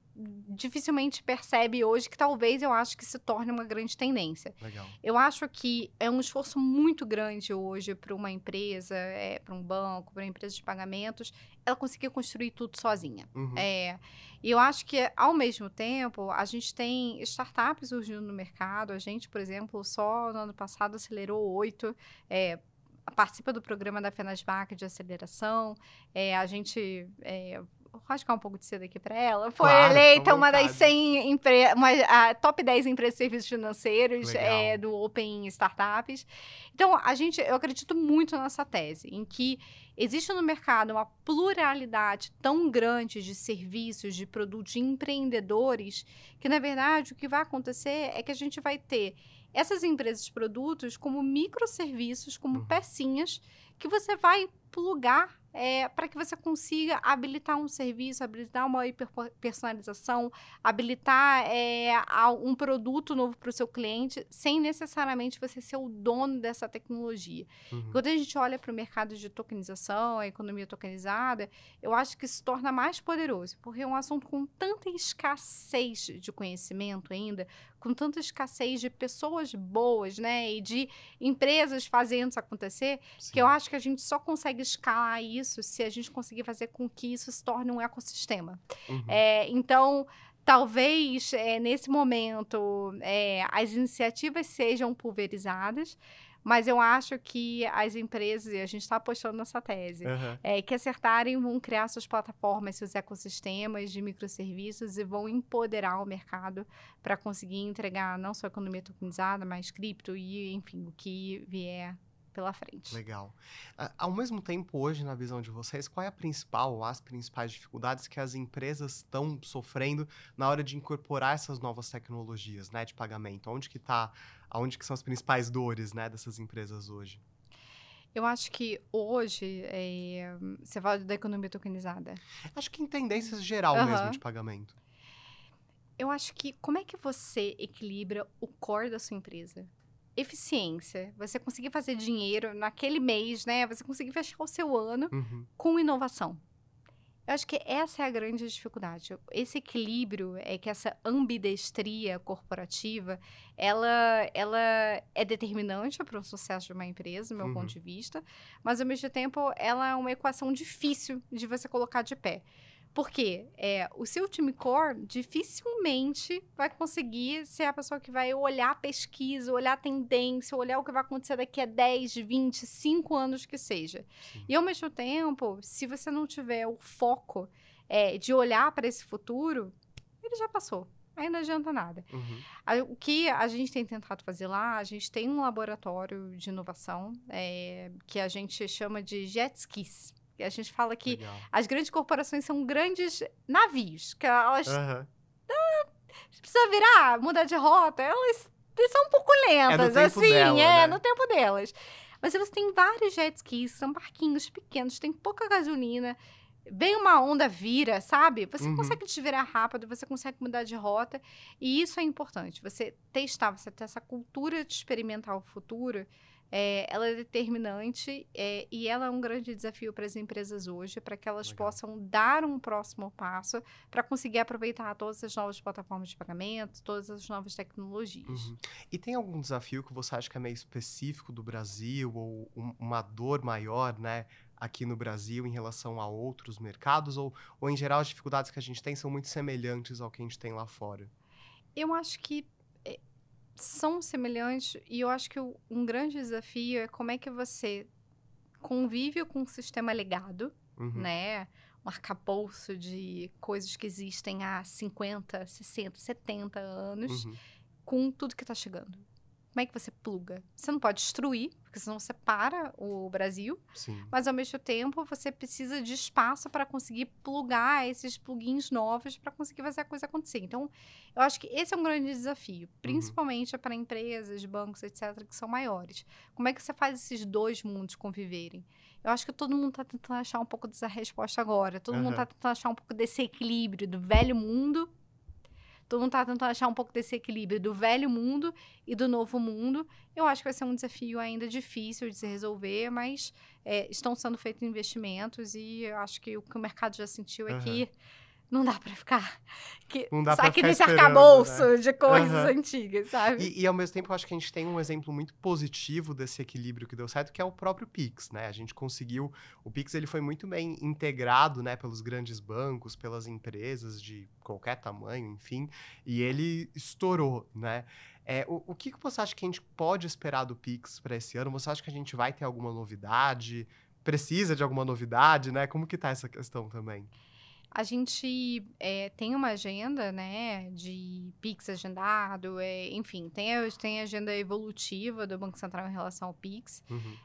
dificilmente percebe hoje que talvez eu acho que se torne uma grande tendência. Legal. Eu acho que é um esforço muito grande hoje para uma empresa, para um banco, para uma empresa de pagamentos, ela conseguir construir tudo sozinha. Uhum. E eu acho que, ao mesmo tempo, a gente tem startups surgindo no mercado. A gente, por exemplo, só no ano passado acelerou 8, participa do programa da Fenasbac de aceleração. A gente, vou rasgar um pouco de cedo aqui para ela, foi Claro, fica à eleita uma das vontade. 100 a top 10 empresas de serviços financeiros Legal. do Open Startups. Então, eu acredito muito nessa tese, em que existe no mercado uma pluralidade tão grande de serviços, de produtos, de empreendedores, que, na verdade, o que vai acontecer é que a gente vai ter essas empresas de produtos como microserviços, como Uhum. pecinhas que você vai plugar para que você consiga habilitar um serviço, habilitar uma hiperpersonalização, habilitar um produto novo para o seu cliente, sem necessariamente você ser o dono dessa tecnologia. Uhum. Quando a gente olha para o mercado de tokenização, a economia tokenizada, eu acho que se torna mais poderoso, porque é um assunto com tanta escassez de conhecimento ainda, com tanta escassez de pessoas boas, né, e de empresas fazendo isso acontecer, que eu Sim. acho que a gente só consegue escalar isso se a gente conseguir fazer com que isso se torne um ecossistema. Uhum. Então, talvez, nesse momento, as iniciativas sejam pulverizadas, mas eu acho que as empresas, e a gente está apostando nessa tese, Aham. que acertarem vão criar suas plataformas, seus ecossistemas de microserviços e vão empoderar o mercado para conseguir entregar não só a economia tokenizada, mas cripto e, enfim, o que vier pela frente. Legal. Ao mesmo tempo, hoje, na visão de vocês, qual é a principal ou as principais dificuldades que as empresas estão sofrendo na hora de incorporar essas novas tecnologias, né, de pagamento? Aonde que são as principais dores, né, dessas empresas hoje? Eu acho que hoje, você fala da economia tokenizada. Acho que em tendências geral mesmo de Aham. pagamento. Eu acho que como é que você equilibra o core da sua empresa? Eficiência, você conseguir fazer dinheiro naquele mês, né? Você conseguir fechar o seu ano Uhum. com inovação. Eu acho que essa é a grande dificuldade. Esse equilíbrio, que essa ambidestria corporativa, ela é determinante para o sucesso de uma empresa, do meu ponto Uhum, de vista, mas ao mesmo tempo ela é uma equação difícil de você colocar de pé. Por quê? O seu time core dificilmente vai conseguir ser a pessoa que vai olhar a pesquisa, olhar a tendência, olhar o que vai acontecer daqui a 10, 20, 5 anos que seja. sim. E ao mesmo tempo, se você não tiver o foco de olhar para esse futuro, ele já passou. Aí não adianta nada. Uhum, O que a gente tem tentado fazer lá, a gente tem um laboratório de inovação que a gente chama de jet skis. E a gente fala que legal. as grandes corporações são grandes navios, que elas Aham. precisam virar, mudar de rota, eles são um pouco É no lentas, tempo assim, dela, né? no tempo delas. Mas você tem vários jet skis, são barquinhos pequenos, tem pouca gasolina, vem uma onda, vira, sabe? Você Uhum, consegue desvirar rápido, você consegue mudar de rota, e isso é importante. Você testar, você ter essa cultura de experimentar o futuro, ela é determinante e ela é um grande desafio para as empresas hoje, para que elas legal. possam dar um próximo passo para conseguir aproveitar todas as novas plataformas de pagamento, todas as novas tecnologias. Uhum. E tem algum desafio que você acha que é meio específico do Brasil ou uma dor maior, né, aqui no Brasil em relação a outros mercados? Ou em geral as dificuldades que a gente tem são muito semelhantes ao que a gente tem lá fora? Eu acho que são semelhantes e eu acho que um grande desafio é como é que você convive com um sistema legado, Uhum, né? Um arcabouço de coisas que existem há 50, 60, 70 anos, uhum, com tudo que está chegando. Como é que você pluga? Você não pode destruir, porque senão você para o Brasil, sim. mas ao mesmo tempo você precisa de espaço para conseguir plugar esses plugins novos para conseguir fazer a coisa acontecer. Então, eu acho que esse é um grande desafio, Uhum, principalmente para empresas, bancos, etc., que são maiores. Como é que você faz esses dois mundos conviverem? Eu acho que todo mundo está tentando achar um pouco dessa resposta agora. Todo mundo está aham, tentando achar um pouco desse equilíbrio do velho mundo. Todo mundo tá tentando achar um pouco desse equilíbrio do velho mundo e do novo mundo. Eu acho que vai ser um desafio ainda difícil de se resolver, mas estão sendo feitos investimentos e eu acho que o que o mercado já sentiu é aham. que não dá para ficar Não dá pra aqui ficar nesse esperando, né? arcabouço de coisas Aham. antigas, sabe? E ao mesmo tempo, eu acho que a gente tem um exemplo muito positivo desse equilíbrio que deu certo, que é o próprio Pix, né? A gente conseguiu. O Pix ele foi muito bem integrado, né, pelos grandes bancos, pelas empresas de qualquer tamanho, enfim, e ele estourou, né? O que que você acha que a gente pode esperar do Pix para esse ano? Você acha que a gente vai ter alguma novidade? Precisa de alguma novidade, né? Como que tá essa questão também? A gente tem uma agenda, né, de Pix agendado, enfim, tem a agenda evolutiva do Banco Central em relação ao Pix. Uhum,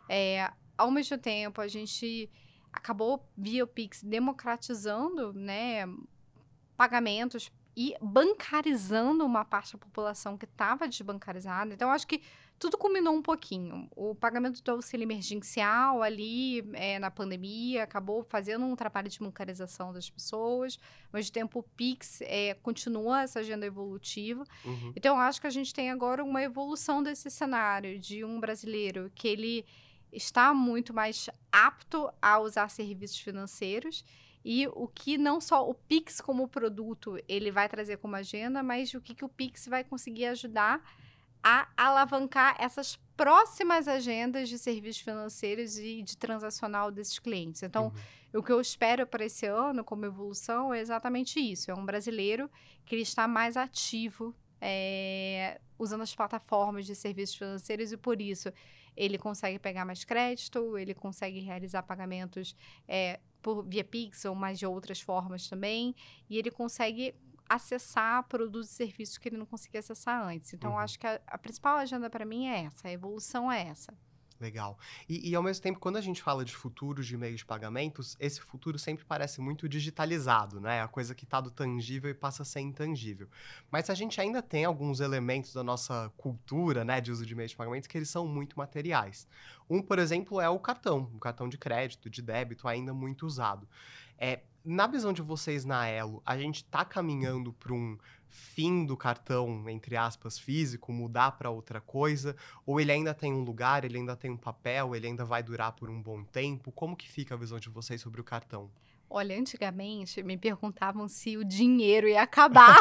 Ao mesmo tempo, a gente acabou, via o Pix, democratizando, né, pagamentos e bancarizando uma parte da população que estava desbancarizada. Então, acho que tudo culminou um pouquinho. O pagamento do auxílio emergencial ali na pandemia acabou fazendo um trabalho de bancarização das pessoas. Ao mesmo tempo, o Pix continua essa agenda evolutiva. uhum, Então, acho que a gente tem agora uma evolução desse cenário de um brasileiro que ele está muito mais apto a usar serviços financeiros e o que não só o Pix como produto ele vai trazer como agenda, mas o que, que o Pix vai conseguir ajudar a alavancar essas próximas agendas de serviços financeiros e de transacional desses clientes. Então, uhum, o que eu espero para esse ano como evolução é exatamente isso. É um brasileiro que ele está mais ativo usando as plataformas de serviços financeiros e por isso ele consegue pegar mais crédito, ele consegue realizar pagamentos via Pix ou mais de outras formas também, e ele consegue acessar produtos e serviços que ele não conseguia acessar antes. Então, eu uhum. acho que a principal agenda para mim é essa, a evolução é essa. Legal. E ao mesmo tempo, quando a gente fala de futuros de meios de pagamentos, esse futuro sempre parece muito digitalizado, né? A coisa que está do tangível e passa a ser intangível. Mas a gente ainda tem alguns elementos da nossa cultura, né, de uso de meios de pagamentos que eles são muito materiais. Um, por exemplo, é o cartão de crédito, de débito, ainda muito usado. Na visão de vocês na Elo, a gente está caminhando para um fim do cartão, entre aspas, físico, mudar para outra coisa? Ou ele ainda tem um lugar, ele ainda tem um papel, ele ainda vai durar por um bom tempo? Como que fica a visão de vocês sobre o cartão? Olha, antigamente me perguntavam se o dinheiro ia acabar.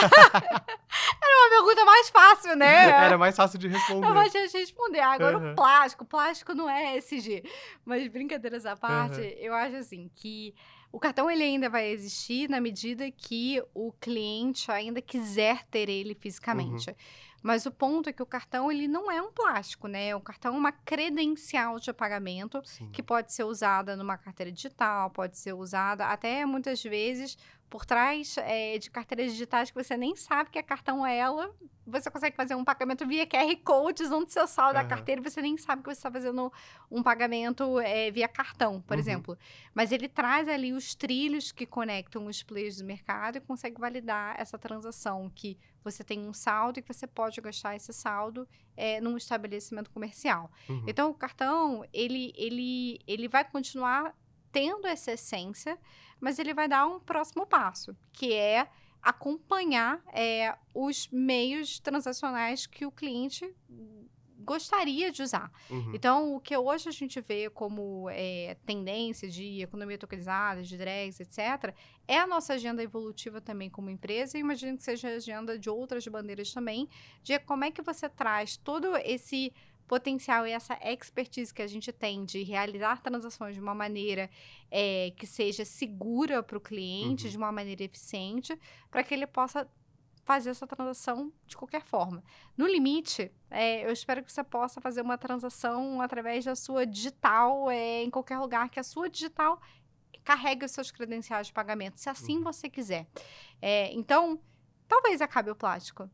Era uma pergunta mais fácil, né? Era mais fácil de É responder. mais fácil de responder. Agora Aham, o plástico não é ESG. Mas brincadeiras à parte, aham, eu acho assim que o cartão ele ainda vai existir na medida que o cliente ainda quiser ter ele uhum, fisicamente. Mas o ponto é que o cartão ele não é um plástico, né? O cartão é uma credencial de pagamento sim. que pode ser usada numa carteira digital, pode ser usada até muitas vezes por trás de carteiras digitais que você nem sabe que é cartão ela. Você consegue fazer um pagamento via QR Code usando seu saldo da Aham, carteira e você nem sabe que você está fazendo um pagamento via cartão, por uhum, exemplo. Mas ele traz ali os trilhos que conectam os players do mercado e consegue validar essa transação que você tem um saldo e que você pode gastar esse saldo num estabelecimento comercial. uhum, Então, o cartão, ele vai continuar tendo essa essência, mas ele vai dar um próximo passo, que é acompanhar os meios transacionais que o cliente gostaria de usar. uhum, Então, o que hoje a gente vê como tendência de economia tokenizada, de drags, etc., é a nossa agenda evolutiva também como empresa, e imagino que seja a agenda de outras bandeiras também, de como é que você traz todo esse potencial e essa expertise que a gente tem de realizar transações de uma maneira que seja segura para o cliente, uhum, de uma maneira eficiente, para que ele possa fazer essa transação de qualquer forma. No limite, eu espero que você possa fazer uma transação através da sua digital, em qualquer lugar que a sua digital carregue os seus credenciais de pagamento, se assim uhum, você quiser. Então, talvez acabe o plástico.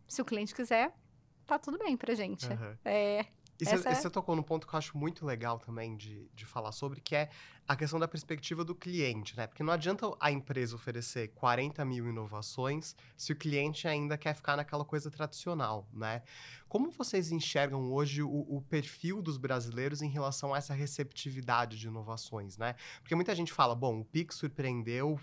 Se o cliente quiser, tá tudo bem pra gente. aham. E Essa é... você tocou num ponto que eu acho muito legal também de falar sobre, que é a questão da perspectiva do cliente, né? Porque não adianta a empresa oferecer 40 mil inovações se o cliente ainda quer ficar naquela coisa tradicional, né? Como vocês enxergam hoje o perfil dos brasileiros em relação a essa receptividade de inovações, né? Porque muita gente fala, bom, o Pix surpreendeu,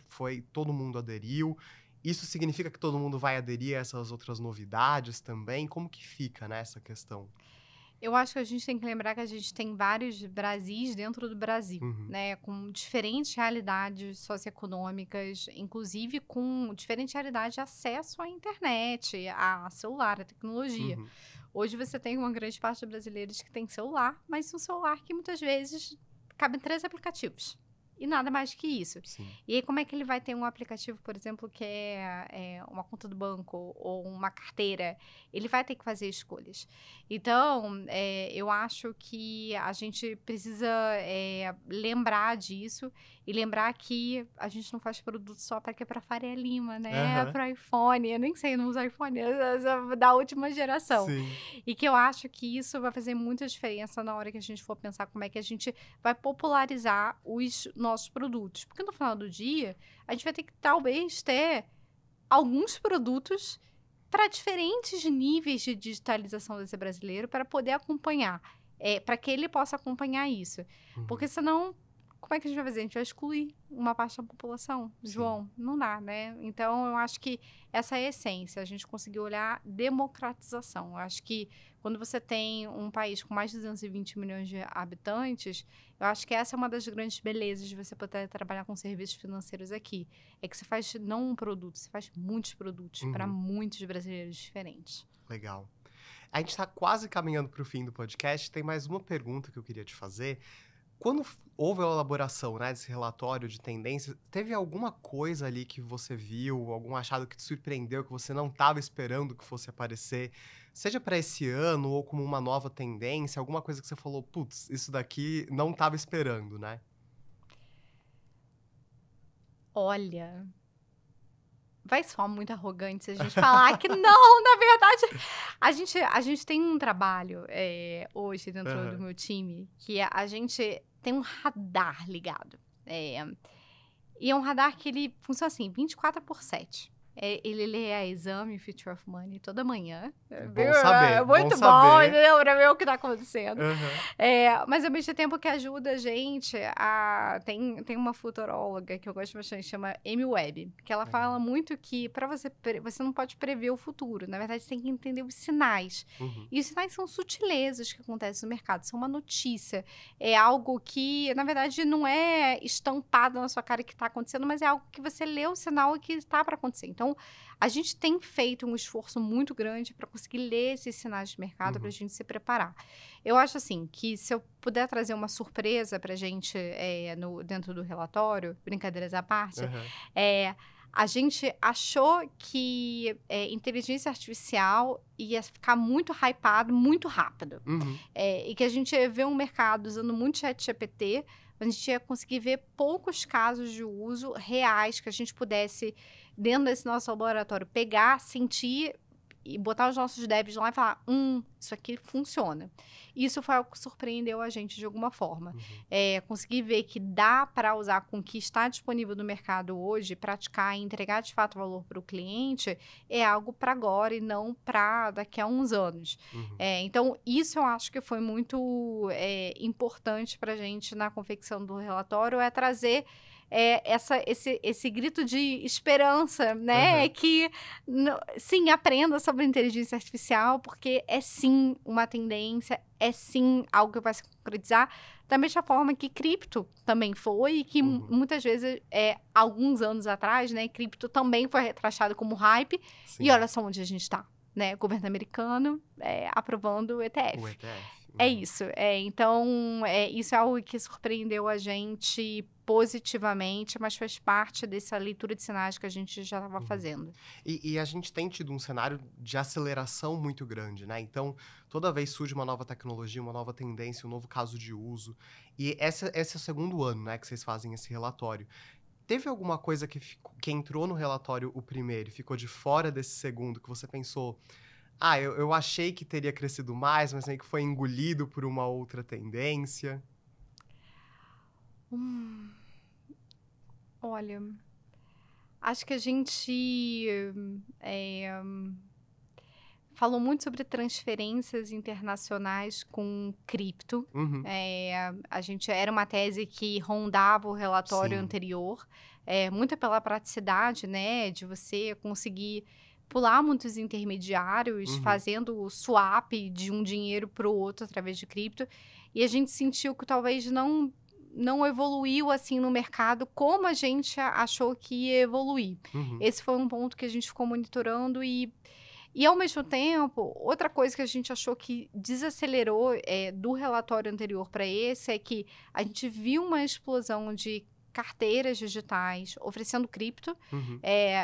todo mundo aderiu. Isso significa que todo mundo vai aderir a essas outras novidades também? Como que fica, né, essa questão? Eu acho que a gente tem que lembrar que a gente tem vários Brasis dentro do Brasil, Uhum, né? Com diferentes realidades socioeconômicas, inclusive com diferente realidade de acesso à internet, a celular, à tecnologia. uhum, Hoje você tem uma grande parte dos brasileiros que tem celular, mas um celular que muitas vezes cabe em 3 aplicativos. E nada mais que isso. sim. E aí, como é que ele vai ter um aplicativo, por exemplo, que uma conta do banco ou uma carteira? Ele vai ter que fazer escolhas. Então, eu acho que a gente precisa lembrar disso e lembrar que a gente não faz produto só para que é para Faria Lima, né? É Aham, para iPhone. Eu nem sei, eu não uso iPhone, da última geração. sim. E que eu acho que isso vai fazer muita diferença na hora que a gente for pensar como é que a gente vai popularizar os nossos produtos. Porque no final do dia, a gente vai ter que talvez ter alguns produtos para diferentes níveis de digitalização desse brasileiro para poder acompanhar, para que ele possa acompanhar isso. Porque Uhum, senão, como é que a gente vai fazer? A gente vai excluir uma parte da população, sim. João? Não dá, né? Então, eu acho que essa é a essência, a gente conseguir olhar democratização. Eu acho que quando você tem um país com mais de 220 milhões de habitantes, eu acho que essa é uma das grandes belezas de você poder trabalhar com serviços financeiros aqui. É que você faz não um produto, você faz muitos produtos para Uhum, muitos brasileiros diferentes. legal. A gente está quase caminhando para o fim do podcast. Tem mais uma pergunta que eu queria te fazer. Quando houve a elaboração, né, desse relatório de tendências, teve alguma coisa ali que você viu, algum achado que te surpreendeu, que você não estava esperando que fosse aparecer, seja para esse ano ou como uma nova tendência, alguma coisa que você falou, putz, isso daqui não estava esperando, né? Olha, vai soar muito arrogante se a gente falar que não, na verdade, a gente tem um trabalho hoje dentro do Aham, meu time que a gente tem um radar ligado. E é um radar que ele funciona assim, 24/7. Ele lê a Exame Future of Money toda manhã. Bom saber, Muito bom bom, saber. entendeu? Pra ver o que tá acontecendo. Uhum. Mas ao mesmo tempo que ajuda a gente Tem uma futuróloga que eu gosto bastante, chama Amy Webb, que ela Legal. fala muito que para você não pode prever o futuro. Na verdade, você tem que entender os sinais. Uhum. E os sinais são sutilezas que acontecem no mercado, são uma notícia. É algo que, na verdade, não é estampado na sua cara que está acontecendo, mas é algo que você lê o sinal que está para acontecer. Então, a gente tem feito um esforço muito grande para conseguir ler esses sinais de mercado para a gente se preparar. Eu acho assim que se eu puder trazer uma surpresa para a gente dentro do relatório, brincadeiras à parte, a gente achou que inteligência artificial ia ficar muito hypado, muito rápido. Uhum. E que a gente ia ver um mercado usando muito ChatGPT, mas a gente ia conseguir ver poucos casos de uso reais que a gente pudesse, dentro desse nosso laboratório, pegar, sentir e botar os nossos devs lá e falar, isso aqui funciona. Isso foi algo que surpreendeu a gente de alguma forma. Conseguir ver que dá para usar com o que está disponível no mercado hoje, praticar e entregar de fato valor para o cliente, é algo para agora e não para daqui a uns anos. Então, isso eu acho que foi muito importante para a gente na confecção do relatório, é trazer esse grito de esperança, né? Que, sim, aprenda sobre inteligência artificial, porque é sim uma tendência, é sim algo que vai se concretizar, da mesma forma que cripto também foi, e que muitas vezes, alguns anos atrás, né, cripto também foi retrachado como hype, e olha só onde a gente está, né? O governo americano aprovando o ETF. O ETF. É isso. Então, isso é algo que surpreendeu a gente positivamente, mas faz parte dessa leitura de sinais que a gente já estava fazendo. E a gente tem tido um cenário de aceleração muito grande, né? Então, toda vez surge uma nova tecnologia, uma nova tendência, um novo caso de uso. E esse é o segundo ano, né, que vocês fazem esse relatório. Teve alguma coisa que entrou no relatório o primeiro e ficou de fora desse segundo, que você pensou... eu achei que teria crescido mais, mas meio que foi engolido por uma outra tendência? Olha, acho que a gente falou muito sobre transferências internacionais com cripto. A gente era uma tese que rondava o relatório anterior, muito pela praticidade, né, de você conseguir pular muitos intermediários, fazendo o swap de um dinheiro para o outro através de cripto. E a gente sentiu que talvez não evoluiu assim no mercado como a gente achou que ia evoluir. Esse foi um ponto que a gente ficou monitorando e ao mesmo tempo, outra coisa que a gente achou que desacelerou do relatório anterior para esse é que a gente viu uma explosão de carteiras digitais oferecendo cripto,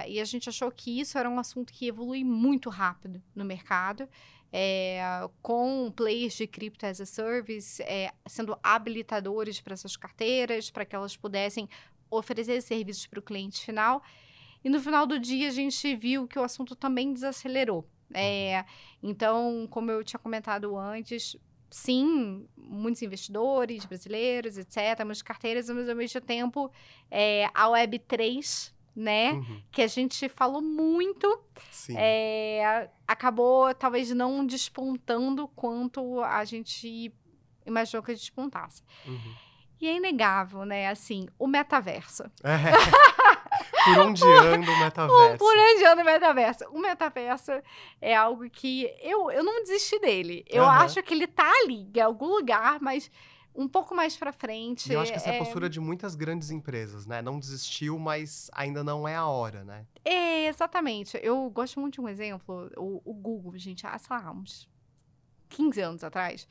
e a gente achou que isso era um assunto que evolui muito rápido no mercado, com players de Crypto as a Service sendo habilitadores para essas carteiras, para que elas pudessem oferecer serviços para o cliente final. E no final do dia, a gente viu que o assunto também desacelerou. Então, como eu tinha comentado antes, sim, muitos investidores brasileiros, etc., muitas carteiras, mas ao mesmo tempo, a Web3, né, que a gente falou muito, acabou talvez não despontando quanto a gente imaginou que despontasse. E é inegável, né, assim, o metaverso. Por onde anda o metaverso? Por onde anda o metaverso? O metaverso é algo que eu não desisti dele. Eu acho que ele tá ali, em algum lugar, mas um pouco mais pra frente. E eu acho que essa é a postura de muitas grandes empresas, né? Não desistiu, mas ainda não é a hora, né? Exatamente. Eu gosto muito de um exemplo. O Google, gente, sei lá, uns 15 anos atrás,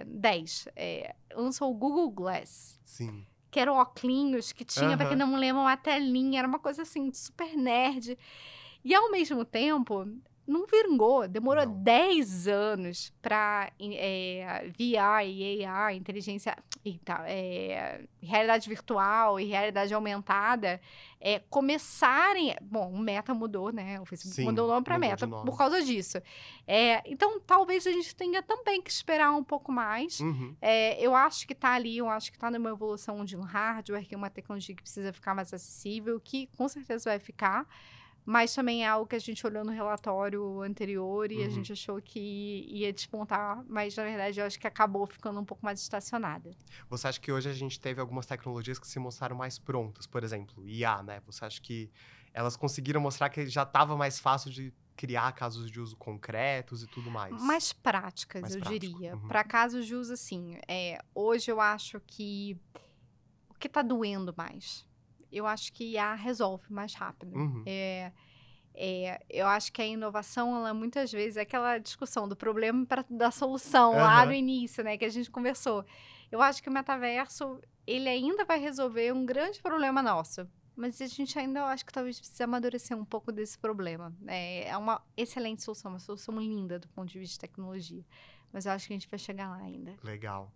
10, lançou o Google Glass. Sim. Que eram óculos que tinha, pra quem não lembra, uma telinha. Era uma coisa, assim, super nerd. E, ao mesmo tempo, não vingou. Demorou 10 anos pra VR e AR, realidade virtual e realidade aumentada, começarem... Bom, o Meta mudou, né? O Facebook mudou o nome pra Meta por causa disso. Então, talvez a gente tenha também que esperar um pouco mais. Eu acho que tá ali, eu acho que tá numa evolução de um hardware, que é uma tecnologia que precisa ficar mais acessível, que com certeza vai ficar. Mas também é algo que a gente olhou no relatório anterior e a Uhum. gente achou que ia despontar, mas na verdade eu acho que acabou ficando um pouco mais estacionada. Você acha que hoje a gente teve algumas tecnologias que se mostraram mais prontas? Por exemplo, IA, né? Você acha que elas conseguiram mostrar que já estava mais fácil de criar casos de uso concretos e tudo mais? Mais práticas, Mais eu prático. diria. Uhum. Para casos de uso, assim, hoje eu acho que o que tá doendo mais? Eu acho que IA resolve mais rápido. Uhum. Eu acho que a inovação, ela muitas vezes é aquela discussão do problema para da solução lá no Aham. início, né, que a gente conversou. Eu acho que o metaverso, ele ainda vai resolver um grande problema nosso, mas a gente ainda, eu acho que talvez precise amadurecer um pouco desse problema. É uma excelente solução, uma solução linda do ponto de vista de tecnologia, mas eu acho que a gente vai chegar lá ainda. Legal.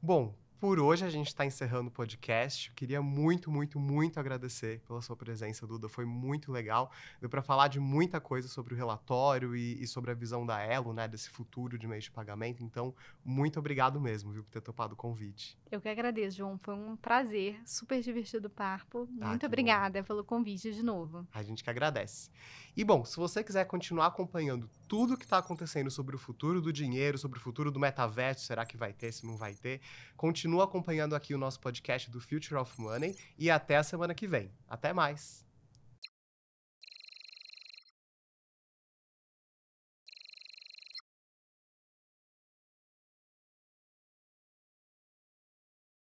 Bom, por hoje a gente está encerrando o podcast. Eu queria muito, muito, muito agradecer pela sua presença, Duda. Foi muito legal. Deu para falar de muita coisa sobre o relatório e sobre a visão da Elo, né, desse futuro de meio de pagamento. Então, muito obrigado mesmo, viu, por ter topado o convite. Eu que agradeço, João, foi um prazer, super divertido o papo. Ah, Muito que bom. obrigada pelo convite de novo. A gente que agradece. E bom, se você quiser continuar acompanhando tudo que está acontecendo sobre o futuro do dinheiro, sobre o futuro do metaverso, será que vai ter, se não vai ter, continua acompanhando aqui o nosso podcast do Future of Money e até a semana que vem. Até mais!